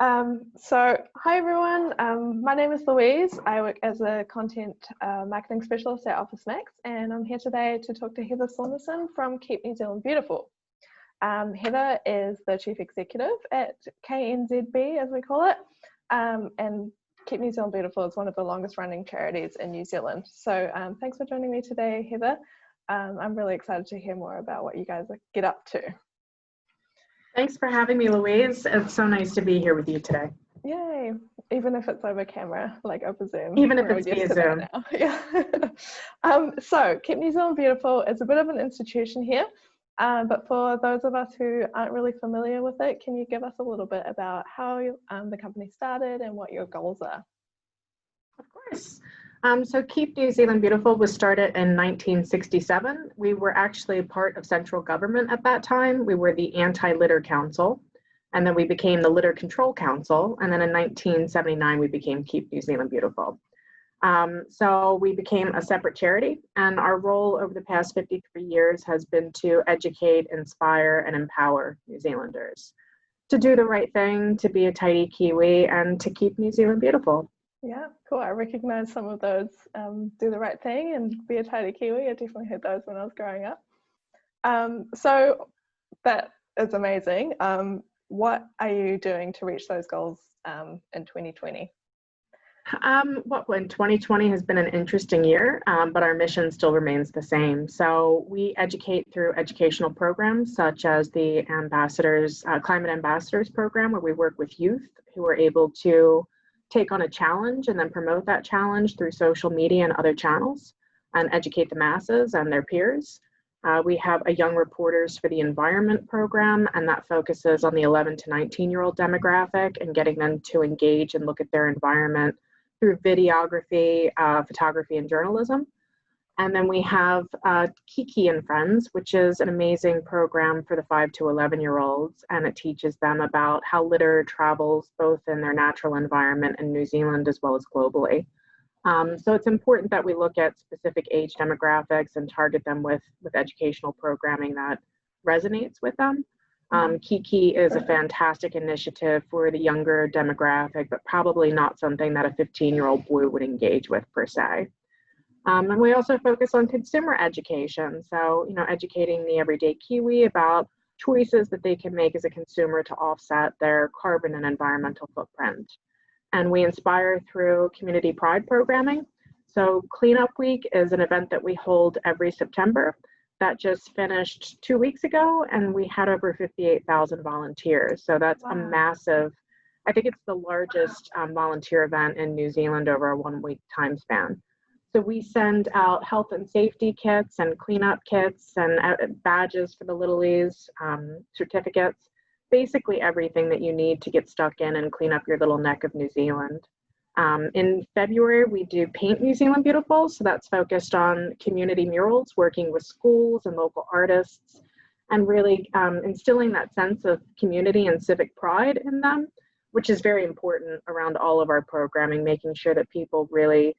Hi everyone, my name is Louise. I work as a content marketing specialist at Office Max, and I'm here today to talk to Heather Saunderson from Keep New Zealand Beautiful. Heather is the Chief Executive at KNZB, as we call it, and Keep New Zealand Beautiful is one of the longest running charities in New Zealand. So thanks for joining me today, Heather. I'm really excited to hear more about what you guys get up to. Thanks for having me, Louise. It's so nice to be here with you today. Yay, even if it's over camera, like over Zoom. Even if it's via Zoom. Yeah. So Keep New Zealand Beautiful is a bit of an institution here, but for those of us who aren't really familiar with it, can you give us a little bit about how the company started and what your goals are? Of course. So Keep New Zealand Beautiful was started in 1967. We were actually part of central government at that time. We were the Anti-Litter Council, and then we became the Litter Control Council, and then in 1979 we became Keep New Zealand Beautiful. So we became a separate charity, and our role over the past 53 years has been to educate, inspire, and empower New Zealanders to do the right thing, to be a tidy Kiwi, and to keep New Zealand beautiful. Yeah, cool. I recognize some of those, do the right thing and be a tidy Kiwi. I definitely heard those when I was growing up. So that is amazing. What are you doing to reach those goals in 2020? In 2020 has been an interesting year, but our mission still remains the same. So we educate through educational programs such as the Climate Ambassadors program, where we work with youth who are able to take on a challenge and then promote that challenge through social media and other channels and educate the masses and their peers. We have a Young Reporters for the Environment program, and that focuses on the 11 to 19-year-old demographic and getting them to engage and look at their environment through videography, photography, and journalism. And then we have Kiki and Friends, which is an amazing program for the 5 to 11-year-olds, and it teaches them about how litter travels both in their natural environment in New Zealand as well as globally. So it's important that we look at specific age demographics and target them with educational programming that resonates with them. Kiki is a fantastic initiative for the younger demographic, but probably not something that a 15-year-old boy would engage with per se. And we also focus on consumer education. So, educating the everyday Kiwi about choices that they can make as a consumer to offset their carbon and environmental footprint. And we inspire through community pride programming. So Cleanup Week is an event that we hold every September. That just finished 2 weeks ago, and we had over 58,000 volunteers. So that's a massive, I think it's the largest volunteer event in New Zealand over a 1 week time span. So we send out health and safety kits and cleanup kits and badges for the littlies, certificates, basically everything that you need to get stuck in and clean up your little neck of New Zealand. In February, we do Paint New Zealand Beautiful. So that's focused on community murals, working with schools and local artists, and really instilling that sense of community and civic pride in them, which is very important around all of our programming, making sure that people really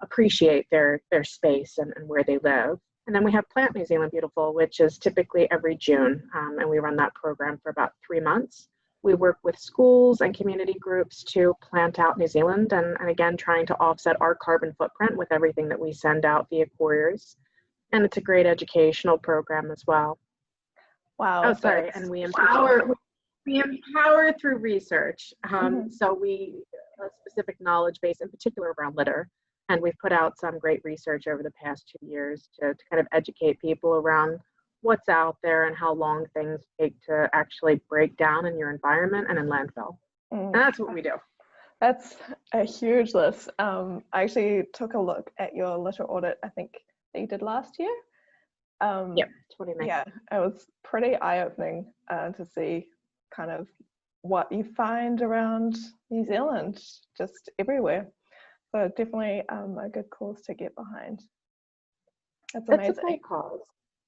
appreciate their space and where they live. And then we have Plant New Zealand Beautiful, which is typically every June, and we run that program for about 3 months. We work with schools and community groups to plant out New Zealand, and again, trying to offset our carbon footprint with everything that we send out via couriers. And it's a great educational program as well. Wow. Oh, sorry. And we empower through research. So we a specific knowledge base, in particular around litter. And we've put out some great research over the past 2 years to kind of educate people around what's out there and how long things take to actually break down in your environment and in landfill. And that's what we do. That's a huge list. I actually took a look at your litter audit, I think that you did last year. Yep, 2019. Yeah, it was pretty eye-opening to see kind of what you find around New Zealand, just everywhere. So definitely a good cause to get behind. That's amazing. It's a great cause.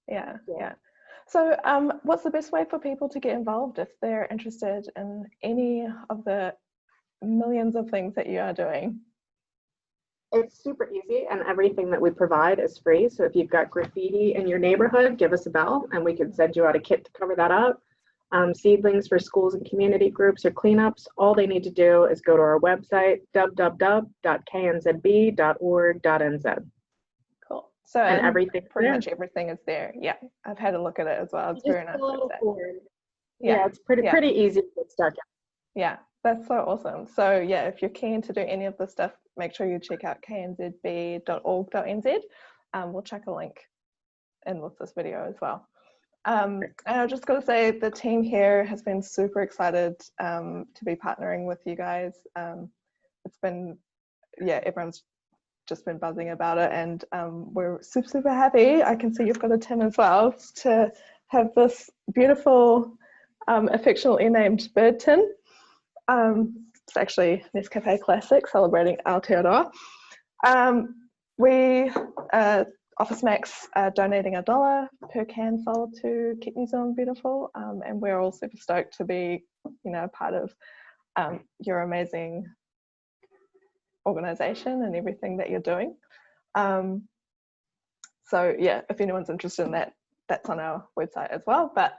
Yeah. So what's the best way for people to get involved if they're interested in any of the millions of things that you are doing? It's super easy, and everything that we provide is free. So if you've got graffiti in your neighborhood, give us a bell and we can send you out a kit to cover that up. seedlings for schools and community groups or cleanups, all they need to do is go to our website, www.knzb.org.nz. Cool. So And everything pretty much everything is there. Yeah, I've had a look at it as well. It's very nice. Yeah, it's pretty easy to get stuck in. Yeah, that's so awesome. So yeah, if you're keen to do any of this stuff, make sure you check out knzb.org.nz. We'll check a link in with this video as well. And I just got to say, the team here has been super excited to be partnering with you guys. It's been, yeah, everyone's just been buzzing about it, and we're super happy. I can see you've got a tin as well, to have this beautiful affectionately named bird tin. It's actually Nescafe Classic celebrating Aotearoa. We Office Max are donating $1 per can sold to Keep New Zealand Beautiful, and we're all super stoked to be, part of your amazing organisation and everything that you're doing. So yeah, if anyone's interested in that, that's on our website as well. But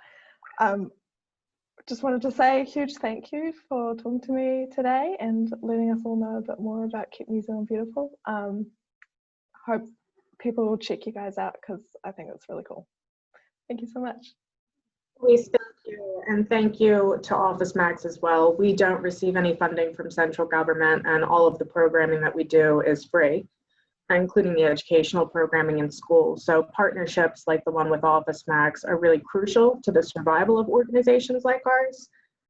just wanted to say a huge thank you for talking to me today and letting us all know a bit more about Keep New Zealand Beautiful. Hope people will check you guys out, because I think it's really cool. Thank you so much. Please, thank you. And thank you to Office Max as well. We don't receive any funding from central government, and all of the programming that we do is free, including the educational programming in schools. So partnerships like the one with Office Max are really crucial to the survival of organizations like ours.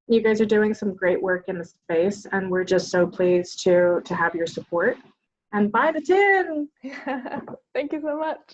You guys are doing some great work in the space, and we're just so pleased to have your support. And buy the tin! Thank you so much.